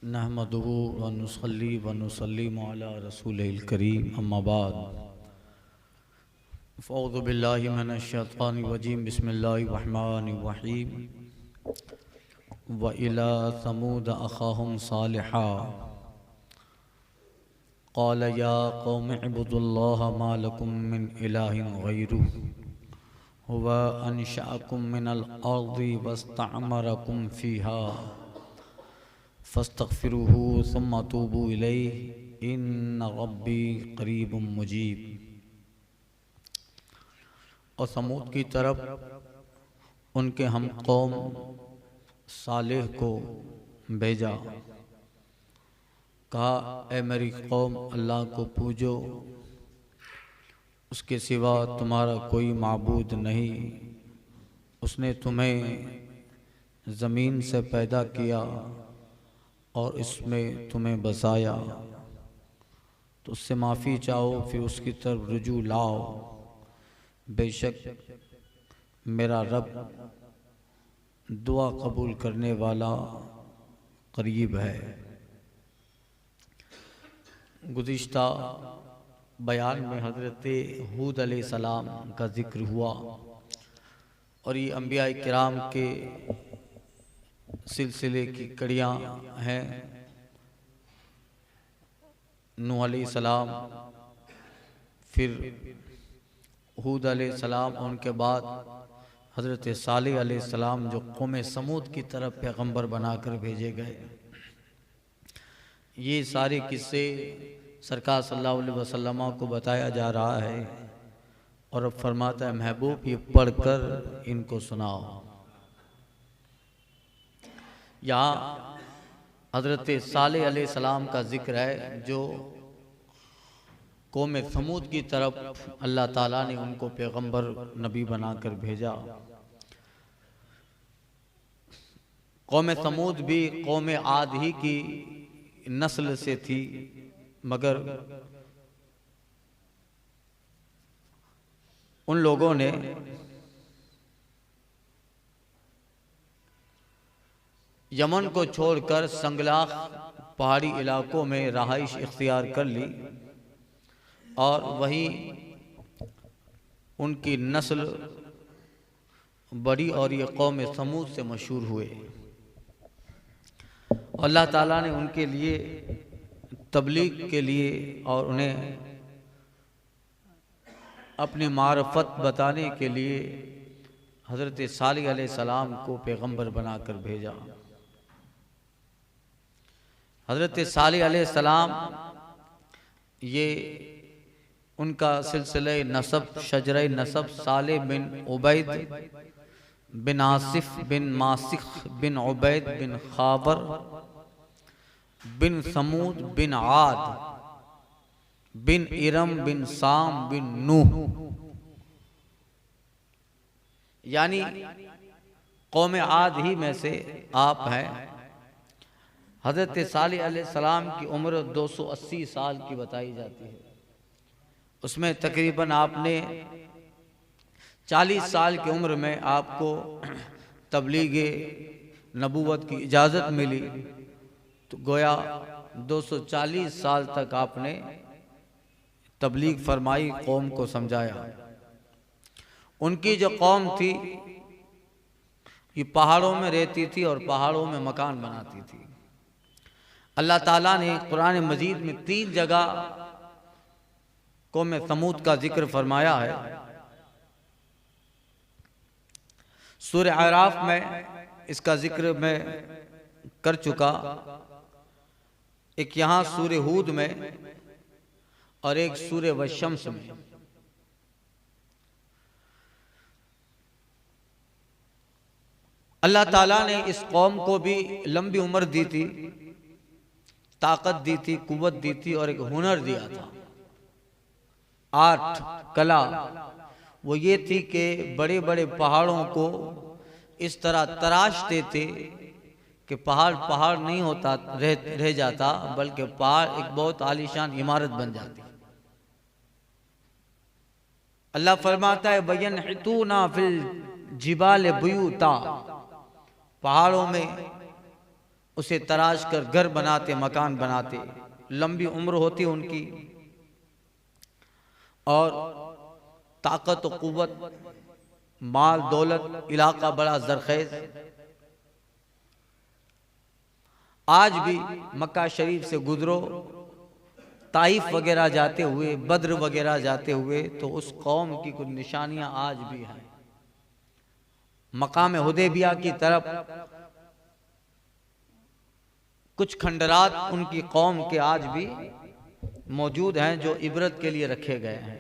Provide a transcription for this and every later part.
नहमदुहु व नुसल्ली व नुसल्लिमु अला रसूलिल करीम अम्मा बाद फ़अऊज़ु बिल्लाहि मिनश शैतानिर रजीम बिस्मिल्लाहिर रहमानिर रहीम व इला समूद अख़ाहुम सालिहा क़ाल या क़ौम इब्दुल्लाह मा लकुम मिन इलाहिन गैरुहु हुवा अनशअकुम मिनल अर्ज़ि वस्तअमरकुम फ़ीहा फ़स्तग़फ़िरूहु सुम्मा तूबू इलैहि इन्न रब्बी क़रीबुम मुजीब। और समूद की तरफ उनके हम कौम सालेह को भेजा। कहा, ए मेरी कौम, अल्लाह को पूजो, उसके सिवा तुम्हारा कोई माबूद नहीं। उसने तुम्हें ज़मीन से पैदा किया और इसमें तुम्हें बसाया, तो उससे माफ़ी चाहो, फिर उसकी तरफ रुजू लाओ। बेशक मेरा रब दुआ कबूल करने वाला करीब है। गुज़िश्ता बयान में हज़रत हूद अलैहिस्सलाम का ज़िक्र हुआ और ये अंबिया किराम के सिलसिले की कड़ियाँ हैं। नूह अलैहिस्सलाम, फिर हूद अलैहिस्सलाम, उनके बाद हज़रत सालेह अलैहिस्सलाम जो कौम समूद की तरफ पैगंबर बनाकर भेजे गए। ये सारे किस्से सरकार सल्लल्लाहु अलैहि वसल्लम को बताया जा रहा है और अब फरमाता है, महबूब ये पढ़कर इनको सुनाओ। यहाँ हज़रत सालेह अलैहिस्सलाम का जिक्र है, जो कौम समूद की तरफ अल्लाह ताला ने उनको पैगंबर नबी बनाकर भेजा। कौम समूद भी कौम आद ही की नस्ल से थी, मगर उन लोगों ने यमन को छोड़कर संगलाख पहाड़ी इलाकों में रहाइश इख्तियार कर ली और वहीं उनकी नस्ल बड़ी और ये कौम समूद से मशहूर हुए। अल्लाह ताला ने उनके लिए तबलीग के लिए और उन्हें अपनी मारफत बताने के लिए हज़रत सालेह अलैहिस्सलाम को पैगंबर बनाकर भेजा। हज़रत सालेह अलैहिस्सलाम, ये उनका सिलसिले नसब, शजरे नसब सालेह बिन उबैद बिन आसिफ बिन मासिख बिन उबैद बिन खाबर बिन समूद बिन आद बिन इरम बिन साम बिन नूह, यानी कौम आद ही में से आप हैं। हज़रत सालेह अलैहिस्सलाम की उम्र 280 साल की बताई जाती है। उसमें तकरीबन आपने 40 साल की उम्र में आपको तबलीग नबूवत की इजाज़त मिली, तो गोया 240 साल तक आपने तबलीग फरमाई, कौम को समझाया। उनकी जो कौम थी ये पहाड़ों में रहती थी और पहाड़ों में मकान बनाती थी। अल्लाह ताला ने कुरान मजीद में 3 जगह कौम समूद का जिक्र फरमाया है। सूरह आराफ में इसका जिक्र मैं कर चुका, एक यहाँ सूरह हूद में और एक सूरह वशम्स में। अल्लाह ताला ने इस कौम को भी लंबी उम्र दी थी, ताकत दी थी, कुव्वत दी थी और एक हुनर दिया था। 8 कला वो ये थी कि बड़े बड़े पहाड़ों को इस तरह तराशते थे कि पहाड़ पहाड़ नहीं होता रह जाता, बल्कि पहाड़ एक बहुत आलीशान इमारत बन जाती। अल्लाह फरमाता है, बयनहितूना फिल जिबाल बुयूता, पहाड़ों में उसे तराश कर घर बनाते, मकान बनाते, लंबी उम्र होती उनकी और ताकत और कुव्वत, माल दौलत, इलाका बड़ा जरखेज। आज भी मक्का शरीफ से गुजरो, ताइफ वगैरह जाते हुए, बद्र वगैरह जाते हुए, तो उस कौम की कुछ निशानियां आज भी हैं। मकाम हुदैबिया की तरफ कुछ खंडरात उनकी कौम के आज भी मौजूद हैं जो इबरत के लिए रखे गए हैं।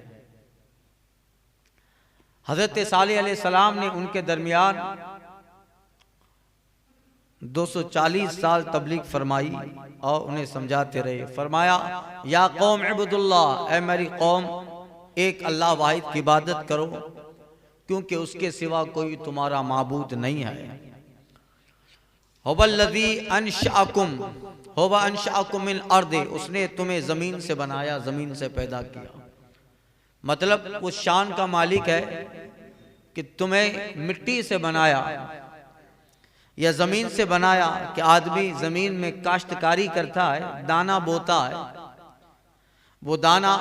हजरत सालेह अलैहिस्सलाम ने उनके दरमियान 240 साल तबलीग फरमाई और उन्हें समझाते रहे। फरमाया, या कौम इब्दुल्लाह, ए मेरी कौम, एक अल्लाह वाहिद की इबादत करो, क्योंकि उसके सिवा कोई तुम्हारा माबूद नहीं है। हुवल्लज़ी अंशअकुम, हुवा अंशअकुम मिन अर्दि, उसने तुम्हें जमीन से बनाया, जमीन से पैदा किया। मतलब उस शान का मालिक है कि तुम्हें मिट्टी से बनाया या जमीन से बनाया कि आदमी जमीन में काश्तकारी करता है, दाना बोता है, वो दाना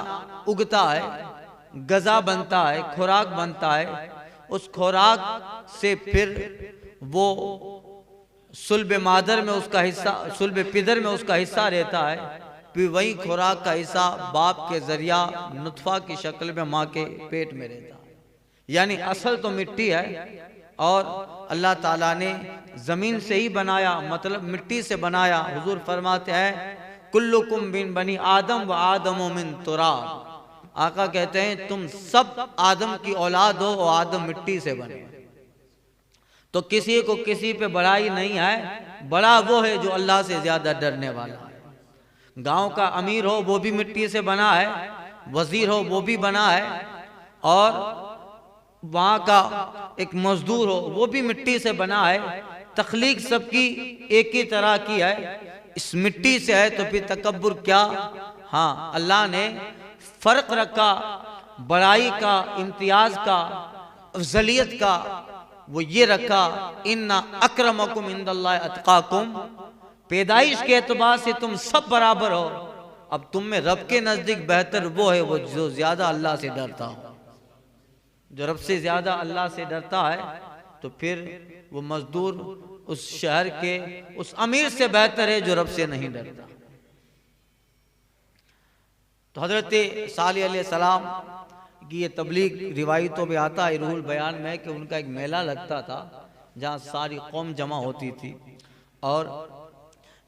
उगता है, गजा बनता है, खुराक बनता है, उस खुराक से फिर वो सुल्ब मादर में उसका हिस्सा, सुल्ब पिदर में उसका हिस्सा रहता है, फिर वही खुराक का हिस्सा बाप के जरिया नुत्फा की शक्ल में माँ के पेट में रहता है। यानी असल तो मिट्टी है और अल्लाह ताला ने जमीन से ही बनाया, मतलब मिट्टी से बनाया। हुजूर फरमाते हैं, कुल्लुकुम मिन बनी आदम व आदम मिन तुराब। आका कहते हैं तुम सब आदम की औलाद हो और आदम मिट्टी से बने। तो किसी को किसी पे बड़ाई नहीं है, बड़ा वो है जो अल्लाह से ज्यादा डरने वाला है। गांव का अमीर हो वो भी मिट्टी से बना है, वजीर हो वो भी बना है, और वहां का एक मजदूर हो वो भी मिट्टी से बना है। तख्लीक सबकी एक ही तरह की है, इस मिट्टी से है, तो फिर तकब्बुर क्या। हाँ, अल्लाह ने फर्क रखा बड़ाई का, इम्तियाज का, अफजलियत का, वो ये रखा, इन्ना अक्रमकुम इंदल्लाहि अतकाकुम, पैदाइश के एतबार से तुम सब बराबर हो। अब तुम में रब के नजदीक बेहतर वो है वो जो ज्यादा अल्लाह से डरता हो। जो रब से ज्यादा अल्लाह से डरता है तो फिर वो मजदूर उस शहर के उस अमीर से बेहतर है जो रब से नहीं डरता। तो हजरत सालेह अलैहिस्सलाम की ये तबलीग रिवायतों में आता है, रूहुल बयान में, कि उनका एक मेला लगता था जहाँ सारी कौम जमा होती थी और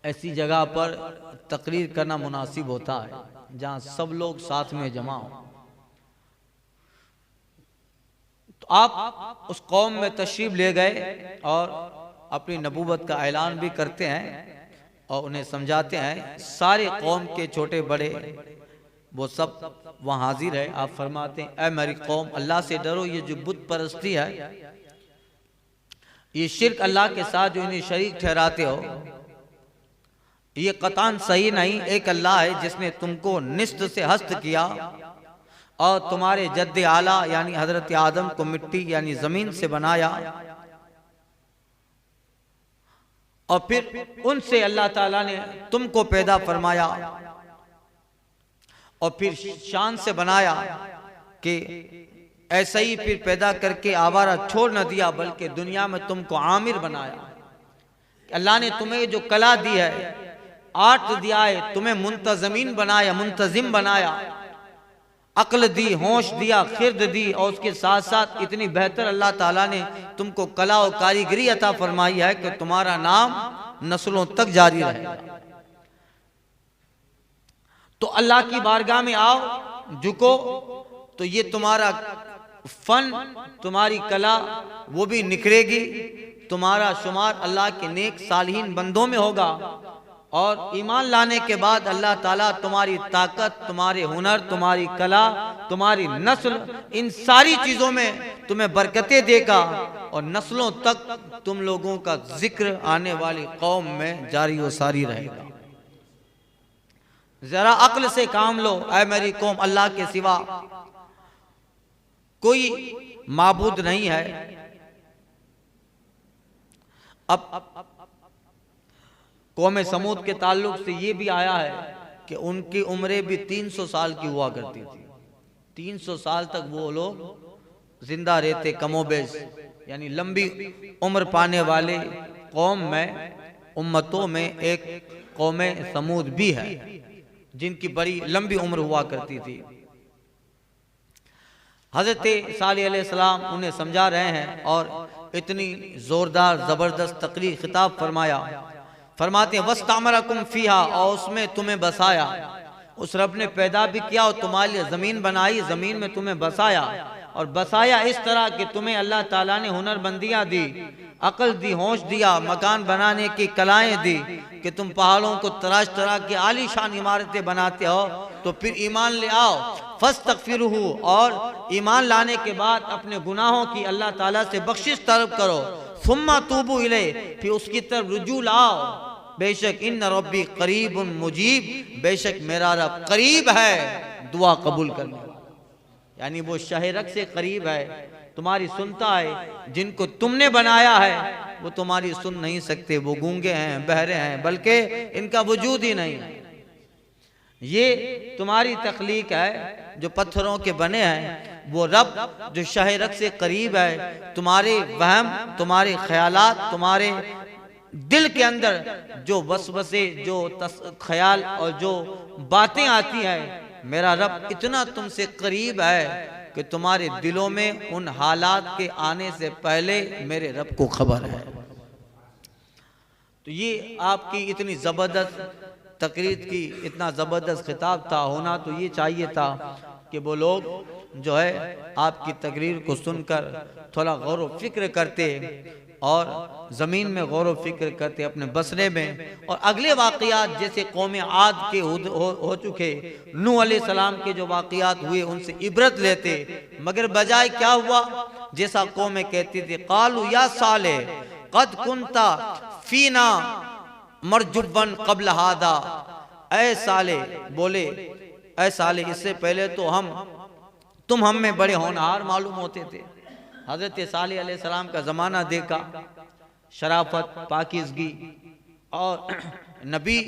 ऐसी जगह पर तकरीर करना मुनासिब होता है जहाँ सब लोग साथ में जमा हो। तो आप उस कौम में तशरीफ ले गए और अपनी नबूवत का ऐलान भी करते हैं और उन्हें समझाते हैं। सारे कौम के छोटे बड़े वो सब वहाँ हाजिर है। आप फरमाते हैं, ऐ मेरी कौम, अल्लाह से डरो। ये जो बुत परस्ती है, ये शिर्क अल्लाह के साथ जो इन्हें शरीक ठहराते हो, ये कतान सही नहीं। एक अल्लाह है जिसने तुमको निस्त से हस्त किया और तुम्हारे जद्दे आला यानी हजरत आदम को मिट्टी यानी जमीन से बनाया, और फिर उनसे अल्लाह ताला ने तुमको पैदा फरमाया और फिर शान से बनाया कि ऐसा ही फिर पैदा करके आवारा छोड़ न दिया, बल्कि दुनिया में तुमको आमिर बनाया। अल्लाह ने तुम्हें जो कला दी है, आर्ट दिया है, तुम्हें मुंतजमीन बनाया, मुंतजिम बनाया, अक्ल दी, होश दिया, खिर्द दी, और उसके साथ साथ इतनी बेहतर अल्लाह ताला ने तुमको कला और कारीगरी अता फरमाई है कि तुम्हारा नाम नस्लों तक जारी रहेगा। तो अल्लाह की बारगाह में आओ, झुको, तो ये तुम्हारा फन, तुम्हारी कला वो भी निखरेगी। तुम्हारा शुमार अल्लाह के नेक सालिहीन बंदों में होगा, और ईमान लाने के बाद अल्लाह ताला तुम्हारी ताकत, तुम्हारे हुनर, तुम्हारी कला, तुम्हारी नस्ल, इन सारी चीजों में तुम्हें बरकतें देगा और नस्लों तक तुम लोगों का जिक्र आने वाली कौम में जारी व सारी रहेगा। जरा अक्ल से काम लो, ऐ मेरी कौम, अल्लाह के सिवा कोई माबूद नहीं है। अब कौम समूद के ताल्लुक से ये भी आया है कि उनकी उम्रें भी 300 साल की हुआ करती थी। 300 साल तक वो लोग जिंदा रहते कमोबेश, यानी लंबी उम्र पाने वाले कौम में, उम्मतों में एक कौम समूद भी है जिनकी बड़ी लंबी उम्र हुआ करती थी। हजरत सालेह अलैहिस्सलाम उन्हें समझा रहे हैं और इतनी जोरदार जबरदस्त तकरीर खिताब फरमाया। फरमाते हैं वस्तामरकुम फीहा, और उसमें तुम्हें बसाया। उस रब ने पैदा भी किया और तुम्हारे लिए जमीन बनाई, जमीन में तुम्हें बसाया, और बसाया इस तरह कि तुम्हें अल्लाह ताला ने हुनरबंदियां दी, अकल दी, होश दिया, मकान बनाने की कलाएं दी कि तुम पहाड़ों को तराश तरा के आलीशान इमारतें बनाते हो। तो फिर ईमान ले आओ, फस्तगफिरुहु, और ईमान लाने के बाद अपने गुनाहों की अल्लाह ताला से बख्शिश तलब करो। सुम्मा तूबू इले, फिर उसकी तरफ रुजू लाओ। बेशक इन्न रब्बी करीबुन मुजीब, बेशक मेरा रब करीब है दुआ कबूल करने वाला, यानी वो शहरक से करीब है, तुम्हारी सुनता है। जिनको तुमने बनाया है वो तुम्हारी सुन नहीं सकते, वो गूंगे हैं, बहरे हैं, बल्कि इनका वजूद ही नहीं है। ये तुम्हारी तख्लीक है जो पत्थरों के बने हैं, वो रब जो शहरक से करीब है। तुम्हारे वहम, तुम्हारे ख्यालात, तुम्हारे दिल के अंदर जो वसवसे, जो ख्याल और जो बातें आती हैं, मेरा रब इतना तुमसे करीब है कि तुम्हारे दिलों में उन हालात के आने से पहले मेरे रब को खबर है। तो ये आपकी इतनी ज़बरदस्त तकरीर की, इतना ज़बरदस्त खिताब था। होना तो ये चाहिए था कि वो लोग जो है आपकी तकरीर को सुनकर थोड़ा गौर व फिक्र करते और ज़मीन में गौर व फिक्र करते अपने बसरे में, और अगले वाक़यात जैसे कौम आद के हो चुके, नूह अलैहिस्सलाम के जो वाक़यात हुए उनसे इबरत लेते। मगर बजाय क्या हुआ, जैसा कौमें कहती थी, कालू या साले कद कुंता फीना मरजुबन कब्ल हादा, ऐ साले, बोले ऐ साले, इससे पहले तो तुम हम में बड़े होनहार मालूम होते थे। हजरत सालेह अलैहिस्सलाम का ज़माना देखा, शराफत, पाकीज़गी, और नबी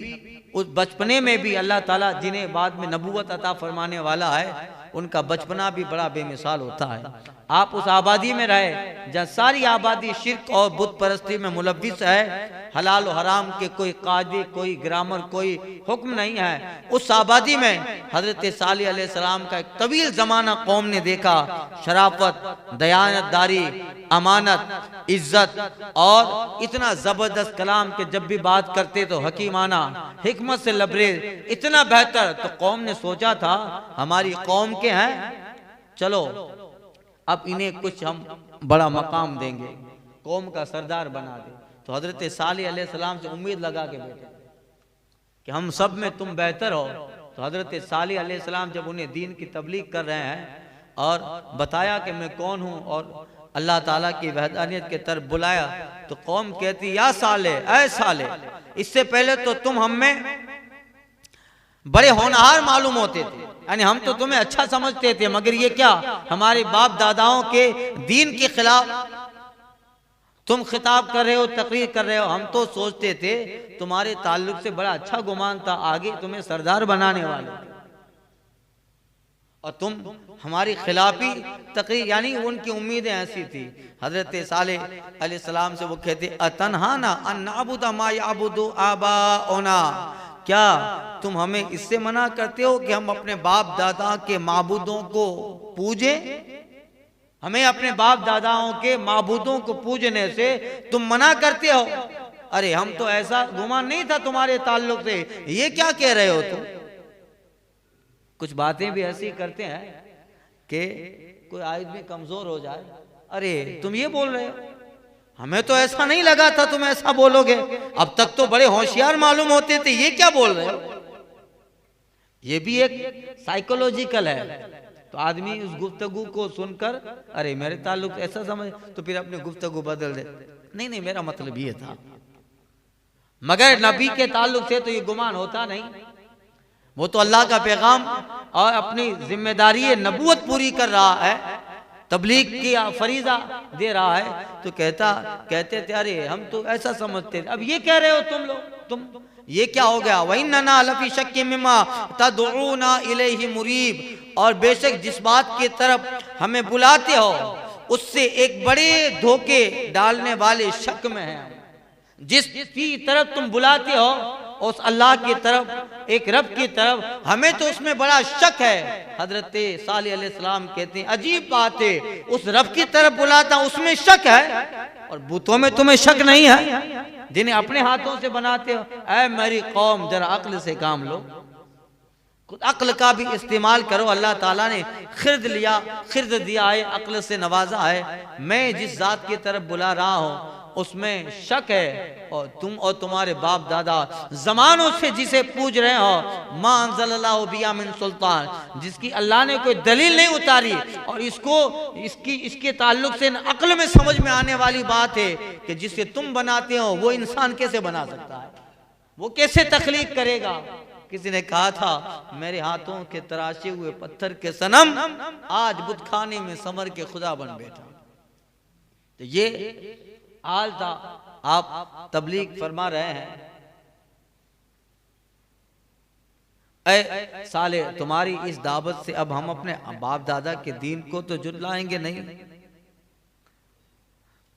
उस बचपने में भी अल्लाह ताला जिन्हें बाद में नबूवत अता फरमाने वाला है, उनका बचपना भी बड़ा बेमिसाल होता है। आप उस आबादी में रहे जहाँ सारी आबादी शिर्क और बुत परस्ती में मुलव्विस है, हलाल और हराम के कोई कायदे, कोई ग्रामर, कोई हुक्म नहीं है। उस आबादी में हजरत सालेह अलैहिस्सलाम का एक तवील ज़माना कौम ने देखा, शराफत, दयानतदारी, अमानत, इज्जत, और इतना ज़बरदस्त कलाम के जब भी बात करते तो हकीमाना, हिकमत से लबरेज, इतना बेहतर। तो कौम ने सोचा था हमारी कौम के हैं, चलो अब इन्हें कुछ हम बड़ा मकाम देंगे, कौम का सरदार बना दे। तो हजरत सालेह अलैहिस्सलाम से उम्मीद लगा के बैठे कि हम सब में तुम बेहतर हो। तो हजरत सालेह अलैहिस्सलाम जब उन्हें दीन की तबलीग कर रहे हैं और बताया कि मैं कौन हूँ और अल्लाह ताला की वहदानियत के तरफ बुलाया, तो कौम कहती या सालेह, ऐ सालेह, इससे पहले तो तुम हम में बड़े होनहार मालूम होते थे, यानी हम तो तुम्हें अच्छा समझते थे, मगर ये क्या, हमारे बाप दादाओं के दीन के खिलाफ तुम खिताब कर रहे हो, तकरीर कर रहे हो। हम तो सोचते थे तुम्हारे ताल्लुक से बड़ा अच्छा गुमान था, आगे तुम्हें सरदार बनाने वाले, और तुम हमारी खिलाफी तकरीर, यानी उनकी उम्मीदें ऐसी थी। हजरत सालेह अलैहिस्सलाम से वो कहते अतनहाना अन नाबुदा मा याबुदु आबाओना, क्या तुम हमें इससे मना करते हो कि हम अपने बाप दादा के माबूदों को पूजे? हमें अपने बाप दादाओं के माबूदों को पूजने से तुम मना करते हो? अरे हम तो ऐसा गुमान नहीं था तुम्हारे ताल्लुक से, ये क्या कह रहे हो तुम? कुछ बातें भी ऐसी करते हैं कि कोई आदमी कमजोर हो जाए, अरे तुम ये बोल रहे हो, हमें तो ऐसा नहीं लगा था तुम ऐसा बोलोगे, अब तक तो बड़े होशियार मालूम होते थे, ये क्या बोल रहे हो? ये भी एक साइकोलॉजिकल है। तो आदमी उस गुफ्तगू को सुनकर अरे मेरे ताल्लुक ऐसा समझ, तो फिर अपनी गुफ्तगू बदल दे, नहीं नहीं मेरा मतलब ये था। मगर नबी के ताल्लुक से तो ये गुमान होता नहीं, वो तो अल्लाह का पैगाम और अपनी जिम्मेदारी नबूवत पूरी कर रहा है। तबलीग की फरीजा दे रहा है, तो कहते थे अरे हम तो ऐसा समझते थे, अब ये कह रहे हो तुम लोग, तुम ये क्या हो गया। वइन्नना लफी शक्क मिम्मा तदऊना इलैहि मुरीब, और बेशक जिस बात की तरफ हमें बुलाते हो उससे एक बड़े धोखे डालने वाले शक में है। जिसकी तरफ तुम बुलाते हो उस अल्लाह की तरफ, एक रब की तरफ, हमें तो उसमें बड़ा शक है। हजरत सालेह अलैहिस्सलाम कहते हैं अजीब बात है, उस रब की तरफ बुलाता उसमें शक है और बुतों में तुम्हें शक नहीं है जिन्हें अपने हाथों से बनाते हो। ऐ मेरी कौम जरा अक्ल से काम लो, अक्ल का भी इस्तेमाल करो। अल्लाह ताला ने खिर्द दिया है, अक्ल से नवाजा है। मैं जिस जात की तरफ बुला रहा हूँ उसमें शक है, और तुम और तुम्हारे बाप दादा जमानों से जिसे पूज रहे हो, मा अंज़लल्लाहु बिहा मिन सुल्तान, जिसकी अल्लाह ने कोई दलील नहीं उतारी, और इसके ताल्लुक से अक्ल में समझ में आने वाली बात है कि जिसे तुम बनाते हो वो इंसान कैसे बना सकता है, वो कैसे तख्लीक करेगा। किसी ने कहा था मेरे हाथों के तराशे हुए पत्थर के सनम आज बुतखाने में समर के खुदा बन बैठा। तो ये हाल था। आप तबलीग फरमा रहे हैं, ऐ साले तुम्हारी इस दावत से अब हम अपने बाप दादा के दीन को तो जुटलाएंगे नहीं,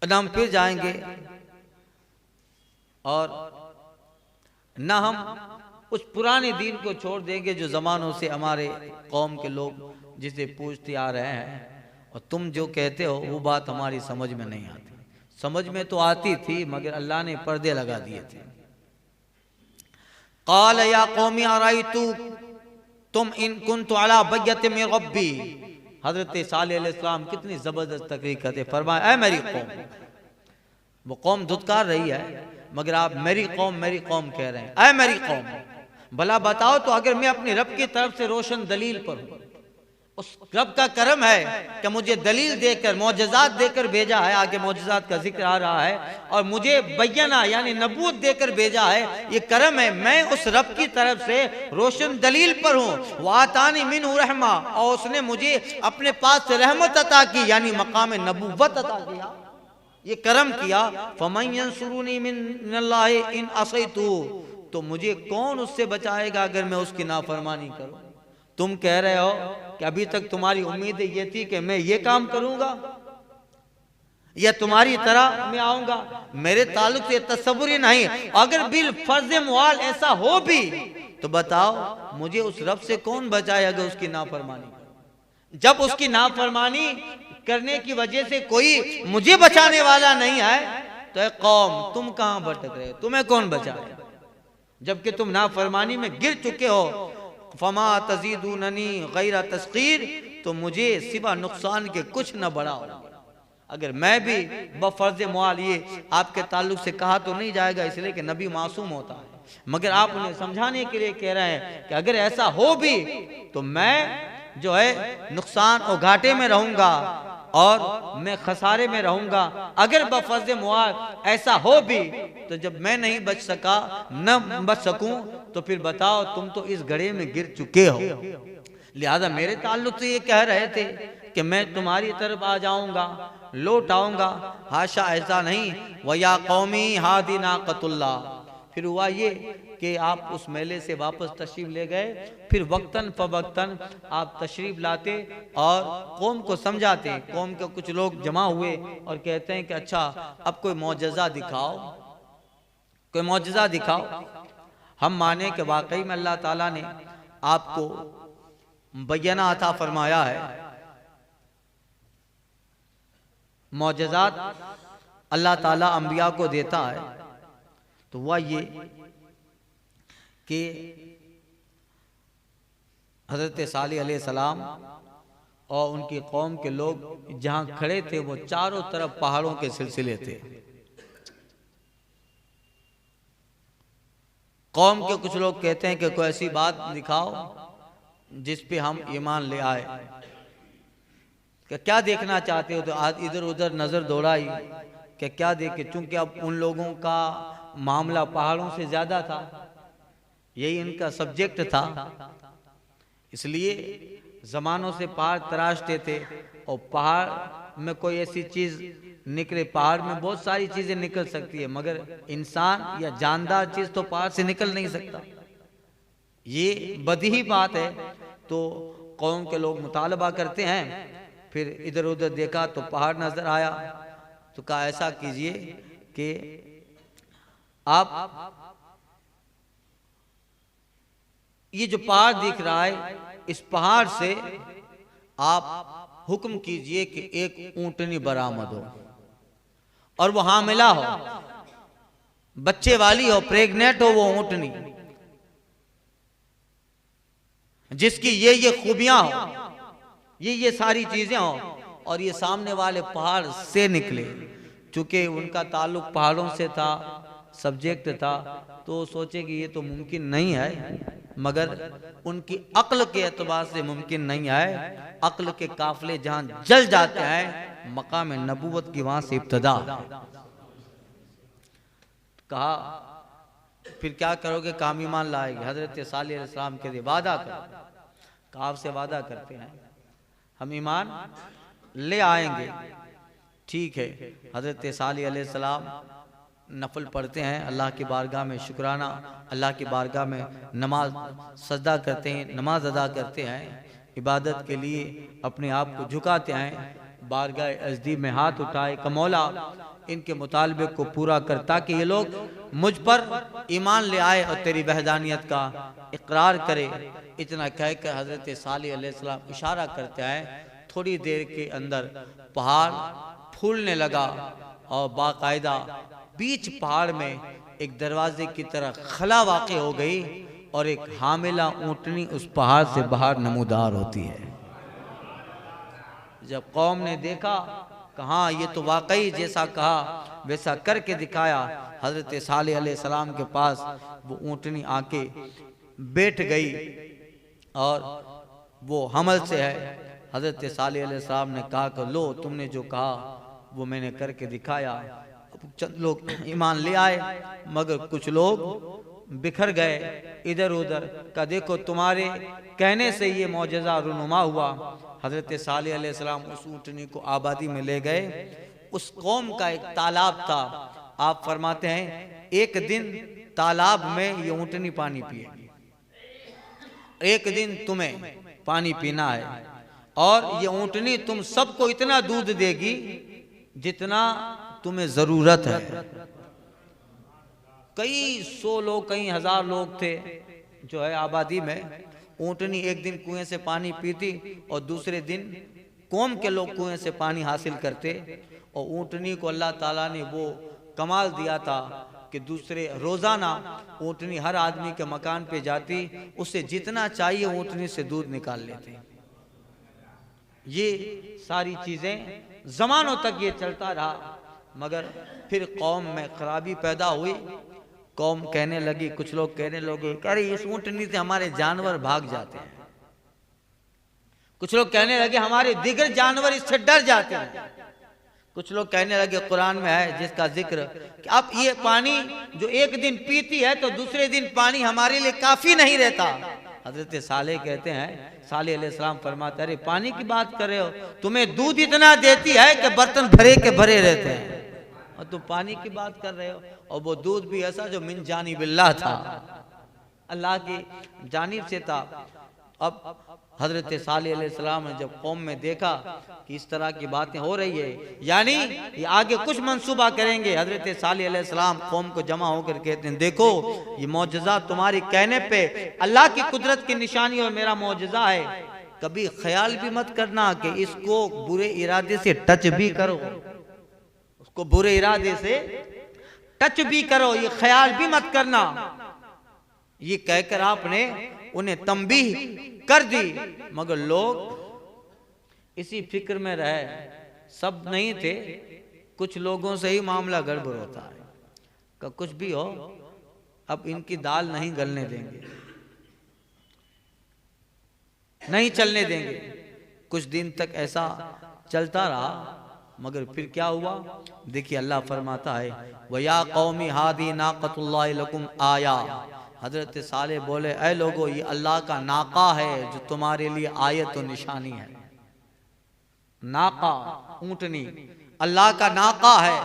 हम फिर जाएंगे और न हम उस पुराने दीन को छोड़ देंगे जो जमानों से हमारे कौम के लोग जिसे पूछते आ रहे हैं। और तुम जो कहते हो वो बात हमारी समझ में नहीं आती। समझ में तो आती थी मगर अल्लाह ने पर्दे लगा दिए थे। क़ाल या कौमी अरायतु तुम इन कुन्तु अला बय्यतिन मिन रब्बी। हजरत सालेह अलैहिस्सलाम कितनी जबरदस्त तकरीर करते, फरमाया ऐ मेरी कौम, वो कौम धुतकार रही है मगर आप मेरी कौम कह रहे हैं। ऐ मेरी कौम, भला बताओ तो अगर मैं अपने रब की तरफ से रोशन दलील पर हूं, उस रब का करम है कि मुझे दलील देकर मौजज़ात देकर भेजा है, आगे मौजज़ात का जिक्र आ रहा है, और मुझे बय्यना यानी नबूवत देकर भेजा है, ये करम है। मैं उस रब की तरफ से रोशन दलील पर हूँ। वातानी मिन्हु रहमा, और उसने मुझे अपने पास से रहमत अता की यानी मकाम नबूवत अता किया, ये करम किया। फमन यंसुरुनी मिनल्लाहि इन असैतु, तो मुझे कौन उससे बचाएगा अगर मैं उसकी नाफरमानी करूं। तुम कह रहे हो कि अभी तक तुम्हारी उम्मीद ये थी कि मैं ये काम करूंगा या तुम्हारी तरह मैं आऊंगा, मेरे ताल्लुक से तसव्वुर ही नहीं। अगर बिल फर्ज मुआल ऐसा हो भी तो बताओ मुझे उस रब से कौन बचाएगा उसकी नाफरमानी। जब उसकी नाफरमानी करने की वजह से कोई मुझे बचाने वाला नहीं है तो कौम तुम कहां भटक रहे हो, तुम्हें कौन बचाए जबकि तुम नाफरमानी में गिर चुके हो। फमा तजीदूननी गैरा तस्कीर, तो मुझे सिवा नुकसान के कुछ न बढ़ाओ। अगर मैं भी बफर्ज मुआल, ये आपके ताल्लुक से कहा तो नहीं जाएगा इसलिए कि नबी मासूम होता है, मगर आप उन्हें समझाने के लिए कह रहे हैं कि अगर ऐसा हो भी तो मैं जो है नुकसान और घाटे में रहूंगा और मैं खसारे में रहूंगा। अगर बफर्ज मुआल ऐसा हो भी तो जब मैं नहीं बच सका न बच सकूं तो फिर बताओ तुम तो इस गड्ढे में गिर चुके हो। लिहाजा मेरे ताल्लुक से ये कह रहे थे कि मैं तुम्हारी तरफ आ जाऊंगा, लौट आऊंगा, हाशा ऐसा नहीं। वया कौमी हादी नाक़तुल्लाह, फिर हुआ ये कि आप उस मेले से वापस तशरीफ ले गए, फिर वक्तन फवक्तन आप तशरीफ लाते और कौम को समझाते। कौम के कुछ लोग जमा हुए और कहते हैं कि अच्छा अब कोई मौजज़ा दिखाओ, कोई मौजज़ा दिखाओ। हम माने कि वाकई में अल्लाह ताला ने आपको बय्यना अता फरमाया है। मौजज़ात अल्लाह ताला अंबिया को देता है, तो वह ये कि हजरत सालेह अलैहिस्सलाम और उनकी कौम के लोग जहां खड़े थे वो चारों तरफ पहाड़ों के सिलसिले थे। कौम के कुछ लोग कहते हैं कि कोई ऐसी बात दिखाओ जिस पे हम ईमान ले आए। क्या देखना चाहते हो, तो आज इधर उधर नजर दौड़ाई कि क्या देखे, चूंकि अब उन लोगों का मामला पहाड़ों से ज्यादा था, यही इनका सब्जेक्ट था, इसलिए जमानों से पहाड़ तराशते थे और पहाड़ में कोई ऐसी चीज निकले, पहाड़ में बहुत सारी चीजें निकल सकती है मगर इंसान या जानदार चीज तो पहाड़ से निकल नहीं सकता, ये बदही बात है। तो कौम के लोग मुतालबा करते हैं, फिर इधर उधर देखा तो पहाड़ नजर आया, तो कहा ऐसा कीजिए कि आप ये जो पहाड़ दिख रहा है इस पहाड़ से आप हुक्म कीजिए कि एक ऊंटनी बरामद हो और वो हामिला हो, बच्चे वाली हो, प्रेग्नेंट हो वो ऊंटनी, जिसकी ये खूबियां हो, ये सारी चीजें हो, और ये सामने वाले पहाड़ से निकले। चूंकि उनका ताल्लुक पहाड़ों से था, सब्जेक्ट था, तो सोचे कि ये तो मुमकिन नहीं है, मगर उनकी अक्ल के एतबार से मुमकिन नहीं है। अक्ल के काफले जहां जल जाते हैं, मकाम नबूवत की वहां से इब्तदा। कहा फिर क्या करोगे? काम ईमान लाएगी। हजरत सालेह अलैहिस्सलाम के लिए वादा करो। कहा आपसे वादा करते हैं हम ईमान ले आएंगे। ठीक है, हजरत सालेह अलैहिस्सलाम नफल पढ़ते हैं, अल्लाह की बारगाह में शुक्राना, अल्लाह की बारगाह में नमाज सजदा करते हैं, नमाज अदा करते हैं, इबादत के लिए अपने आप को झुकाते हैं, बारगाह अज़दी में हाथ उठाए कि मौला इनके मुतालबे को पूरा कर, ताकि ये लोग मुझ पर ईमान ले आए और तेरी वहदानियत का इकरार करे। इतना कहकर हजरत सालेह अलैहिस्सलाम इशारा करते हैं। थोड़ी देर के अंदर पहाड़ फूलने लगा और बाकायदा बीच पहाड़ में एक दरवाजे की तरह खला वाक़े हो गई और एक हामिला ऊंटनी उस पहाड़ से बाहर नमूदार होती है। जब कौम ने देखा, कहा ये तो वाकई जैसा कहा वैसा करके दिखाया। हजरत सालेह अलैहिस्सलाम के पास वो ऊंटनी आके बैठ गई और वो हमल से है। हजरत सालेह अलैहिस्सलाम ने कहा कि लो तुमने जो कहा वो मैंने करके दिखाया। चंद लोग ईमान ले आए मगर कुछ लोग बिखर गए इधर उधर का। देखो तुम्हारे कहने से ये मौजज़ा रुनुमा हुआ। हजरत सालेह अलैहिस्सलाम उस ऊंटनी को आबादी में ले गए। उस कौम का एक तालाब था। आप फरमाते हैं एक दिन तालाब में ये ऊंटनी पानी पिएगी, एक दिन तुम्हें पानी पीना है, और ये ऊंटनी तुम सबको इतना दूध देगी जितना तुम्हें जरूरत है। कई सौ लोग, कई हजार लोग थे जो है आबादी में। ऊंटनी एक दिन कुएं से पानी पीती और दूसरे दिन कौम के लोग कुएं से पानी हासिल करते। और ऊंटनी को अल्लाह ताला ने वो कमाल दिया था कि दूसरे रोजाना ऊंटनी हर आदमी के मकान पे जाती, उससे जितना चाहिए ऊंटनी से दूध निकाल लेते। ये सारी चीजें जमानों तक ये चलता रहा, मगर फिर कौम में खराबी पैदा हुई। कौम कहने लगी, कुछ लोग कहने लगे अरे इस ऊंटनी से हमारे जानवर भाग जाते हैं। कुछ लोग कहने लगे हमारे दिगर जानवर इससे डर जाते हैं। कुछ लोग कहने लगे कुरान में है जिसका जिक्र कि अब ये पानी जो एक दिन पीती है तो दूसरे दिन पानी हमारे लिए काफी नहीं रहता। हजरत सालेह कहते हैं, सालेह अलैहिस्सलाम फरमाते अरे पानी की बात कर रहे हो, तुम्हें दूध इतना देती है कि बर्तन भरे के भरे रहते हैं, और तुम पानी की बात कर रहे हो। और वो दूध भी ऐसा जो मिन जानिबिल्लाह था, अल्लाह की जानिब से था। अब हजरत सालेह अलैहिस्सलाम ने जब कौम में देखा कि इस तरह की बातें हो रही है, यानी ये आगे कुछ मंसूबा करेंगे। हजरत सालेह अलैहिस्सलाम कौम को जमा होकर कहते हैं देखो ये मौजज़ा तुम्हारी कहने पे अल्लाह की कुदरत की निशानी और मेरा मौजज़ा है। कभी ख्याल भी मत करना कि इसको बुरे इरादे से टच भी करो, उसको बुरे इरादे से टच भी करो, ये ख्याल भी मत करना। ये कहकर आपने उन्हें तंबीह कर दी, मगर लोग इसी फिक्र में रहे, सब नहीं थे। कुछ लोगों से ही मामला गड़बड़ होता है कि कुछ भी हो अब इनकी दाल नहीं गलने देंगे, नहीं चलने देंगे। कुछ दिन तक ऐसा चलता रहा, मगर फिर क्या हुआ देखिए, अल्लाह फरमाता है वया कौमी हादी नाक़तुल्लाहि लकुम आया, हजरत साले बोले, ऐ लोगो, ये अल्लाह का नाका है जो तुम्हारे लिए आयत और निशानी है। नाका, ऊंटनी, अल्लाह का नाका है,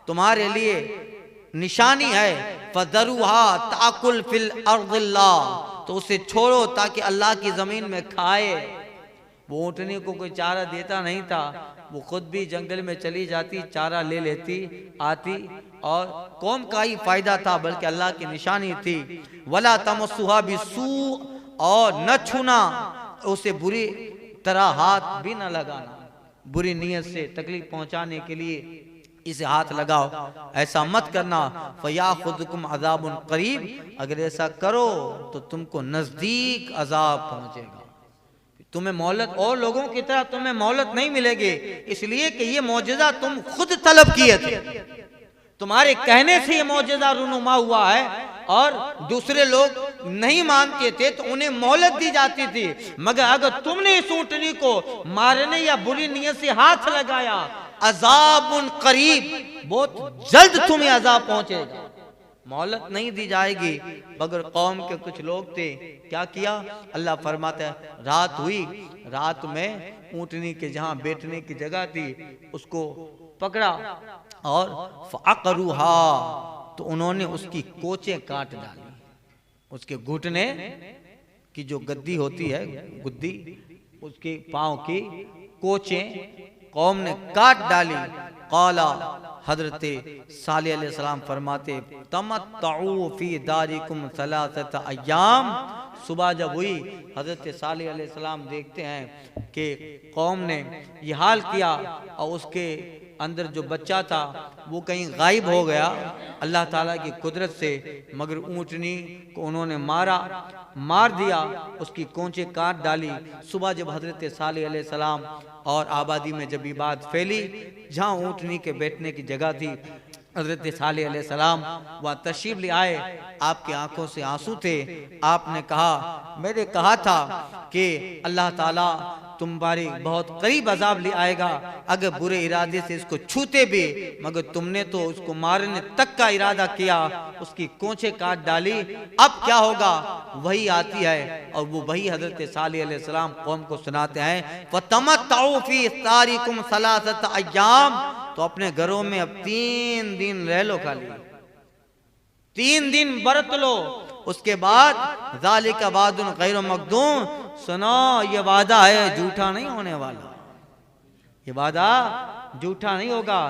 तुम्हारे लिए निशानी है। फदरुहा ताकुल फिल अर्दिल्लाह, तो उसे छोड़ो ताकि अल्लाह की जमीन में खाए। वो ऊँटनी को कोई चारा देता नहीं था, वो खुद भी जंगल में चली जाती, चारा ले लेती, आती, और कौम का ही फायदा था, बल्कि अल्लाह की निशानी थी। वला तमस्सुहा बिसू, और न छूना, उसे बुरी तरह हाथ भी न लगाना, बुरी नीयत से तकलीफ पहुंचाने के लिए इसे हाथ लगाओ, ऐसा मत करना। फयाखुदकुम अज़ाबुन करीब, अगर ऐसा करो तो तुमको नजदीक अजाब पहुंचेगा, तुम्हें मोहलत, और लोगों की तरह तुम्हें मोहलत नहीं मिलेगी, इसलिए कि ये मौजज़ा तुम खुद तलब किए थे, तुम्हारे कहने से ये मौजज़ा रूनुमा हुआ है, और दूसरे लोग नहीं मानते थे तो उन्हें मोहलत दी जाती थी। मगर अगर तुमने इस ऊँटनी को मारने या बुरी नीयत से हाथ लगाया, अजाबुन करीब, बहुत जल्द तुम्हें अजाब पहुंचेगा, मोहलत नहीं दी जाएगी। मगर कौम के कुछ लोग थे, क्या किया? अल्लाह फरमाता है, रात हुई, रात में ऊँटनी के जहाँ बैठने की जगह थी उसको पकड़ा और फअक़रूहा, तो उन्होंने उसकी कोचें काट डाली, उसके घुटने की जो गद्दी होती है, गुद्दी, उसके पाँव की कोचें कौम ने काट डाली। काला, हजरत सालेह अलैहिस्सलाम फरमाते, तमत्तऊ फी दारिकुम सलासत अय्याम, सुबह जब हुई, हजरत सालेह अलैहिस्सलाम देखते हैं कि कौम ने ये हाल किया, और उसके अंदर जो बच्चा था वो कहीं गायब हो गया अल्लाह ताला की कुदरत से। मगर ऊँटनी को उन्होंने मार दिया, उसकी कोंचे काट डाली। सुबह जब हजरत सालेह अलैहिस्सलाम और आबादी में जब ये बात फैली, जहाँ ऊँटनी के बैठने की जगह थी, हजरत सालेह अलैहिस्सलाम वहाँ तशरीफ ले आए, आपकी आंखों से आंसू थे। आपने कहा, मैंने कहा था कि अल्लाह ताला तुम्हारी बहुत करीब अजाब ले आएगा अगर बुरे इरादे से इसको छूते भी, मगर तुमने तो उसको मारने तक का इरादा किया, उसकी कोंचे काट डाली। अब क्या होगा? वही आती है, और वो वही हजरत सालेह अलैहिस्सलाम कौम को सुनाते हैं, फतमत्तऊ फी दारिकुम सलासत अय्याम, तो अपने घरों में अब 3 दिन रह लो, खाली 3 दिन बरत लो, उसके बाद ज़ालिका वादुन गैर मक़दूम, सुनो ये वादा है, झूठा नहीं होने वाला, ये वादा झूठा नहीं होगा।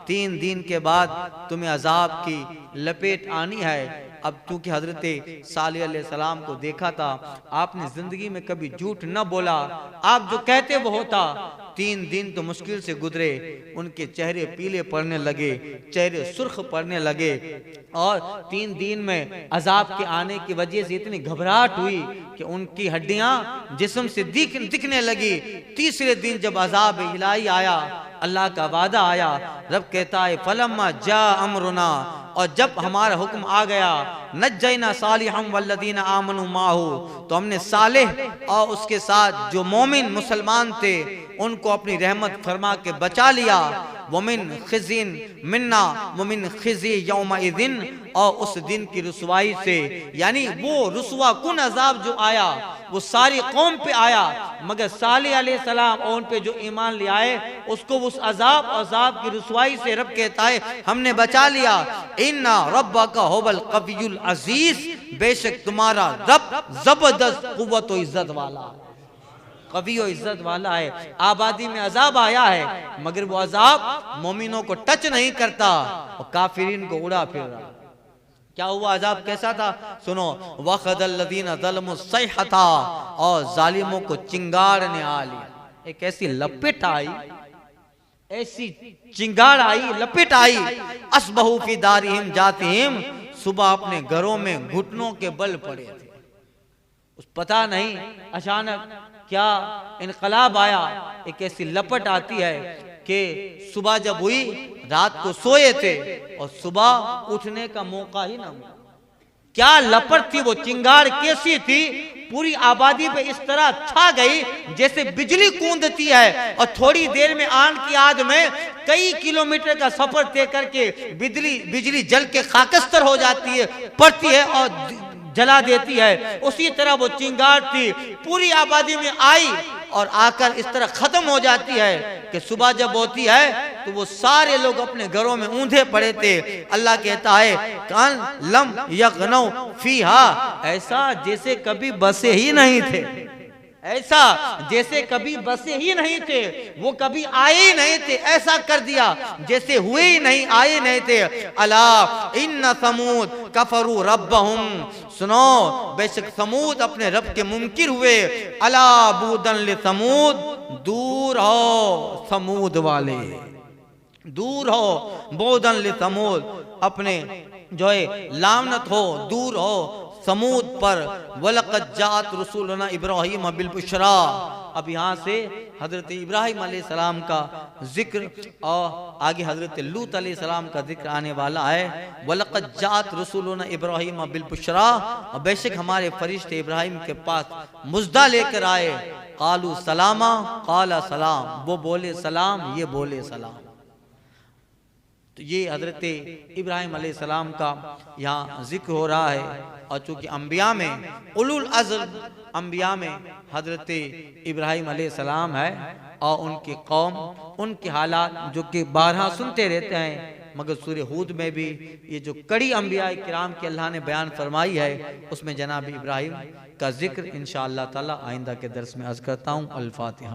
3 दिन के बाद तुम्हें अजाब की लपेट आनी है। अब चूंकि हजरत सालेह अलैहिस्सलाम को देखा था, आपने जिंदगी में कभी झूठ न बोला, आप जो कहते वो होता। 3 दिन तो मुश्किल से गुजरे, उनके चेहरे पीले पड़ने लगे, चेहरे सुर्ख पड़ने लगे, और 3 दिन में अजाब के आने की वजह से इतनी घबराहट हुई कि उनकी हड्डियां जिस्म से दिखने लगी। तीसरे दिन जब अजाब इलाही आया, अल्लाह का वादा आया, रब कहता है फलम्मा जा अमरुना, और जब हमारा हुक्म आ गया, नज्जैना सालिहम वल्लदीना आमनु माहू, तो हमने सालेह और उसके साथ जो मोमिन मुसलमान थे उनको अपनी रहमत फरमा के बचा लिया। वमिन खिज़िन मिन्ना वमिन खिज़ी यौमइज़िन, और उस दिन की रुसवाई से, यानी वो रुसवा कुन अजाब जो आया वो सारी कौम पे आया, मगर सालेह अलैहिस्सलाम और उन पे जो ईमान ले आए उसको उस अजाब की रुसवाई से रब कहता है हमने बचा लिया। इन्ना रब्बका हुवल कवियुल अजीज, बेशक तुम्हारा रब जबरदस्त कुव्वत और इज्जत वाला, कवि और इज्जत वाला है। आबादी में अजाब आया है, मगर वो अजाब मोमिनों को टच नहीं करता और काफिरीन को उड़ा फिर रहा। क्या हुआ? अजाब कैसा था? सुनो, वखदल्लज़ीना ज़लमु सैहता, और जालिमों को चिंगार ने आ लिया। एक ऐसी लपेट आई, ऐसी चिंगार आई, लपेट आई, अस्बहू फी दारिहिम जातिहिम, सुबह अपने घरों में घुटनों के बल पड़े थे। उस पता नहीं अचानक क्या इनकलाब आया, एक ऐसी लपट आती है कि सुबह जब हुई, रात को सोए थे और सुबह उठने का मौका ही ना मिला। क्या लपट थी वो, चिंगार कैसी थी, पूरी आबादी पे इस तरह छा गई जैसे बिजली कूदती है, और थोड़ी देर में आन की आग में कई किलोमीटर का सफर तय करके बिजली जल के खाकस्तर हो जाती है, पड़ती है और जला देती है, उसी तरह वो चिंगार थी पूरी आबादी में आई और आकर इस तरह खत्म हो जाती है कि सुबह जब होती है तो वो सारे लोग अपने घरों में ऊंधे पड़े थे। अल्लाह कहता है कान लम यगनौ फीहा, ऐसा जैसे कभी बसे ही नहीं थे, ऐसा जैसे कभी बसे ही नहीं थे, वो कभी आए ही नहीं थे, ऐसा कर दिया जैसे हुए ही नहीं, आए नहीं थे। अला इन्न समूद कफरू रब्बहुम, सुनो बेशक समूद अपने रब के मुनकिर हुए। अला बूदन ले समूद, दूर हो समूद वाले, दूर हो बोदन ले समूद, अपने जो है लानत हो, दूर हो समूद पर। वलक़द जात रसूलना इब्राहीम बिल बुशरा, अब यहाँ से हजरत इब्राहीम अलैहिस्सलाम का जिक्र और आगे हजरत लूत अलैहिस्सलाम का जिक्र आने वाला है। वलक़द जात रसूलना इब्राहीम बिल बुशरा, और बेशक हमारे फरिश्ते इब्राहीम के पास मुज्दा लेकर आए। कालू सलामा काला सलाम, वो बोले सलाम, ये बोले सलाम। तो ये हजरत इब्राहीम अलैहिस्सलाम का यहाँ जिक्र हो रहा है। और चूंकि अम्बिया में उलुल अज़्म अम्बिया में हजरत इब्राहीम अलैहिस्सलाम है और उनकी कौम, उनके हालात जो कि बारहा सुनते रहते हैं, मगर सूरह हूद में भी ये जो कड़ी अम्बिया किराम की अल्लाह ने बयान फरमाई है, उसमें जनाब इब्राहीम का जिक्र इंशाअल्लाह ताला आइंदा के दर्स में अर्ज करता हूँ। अल फातिहा।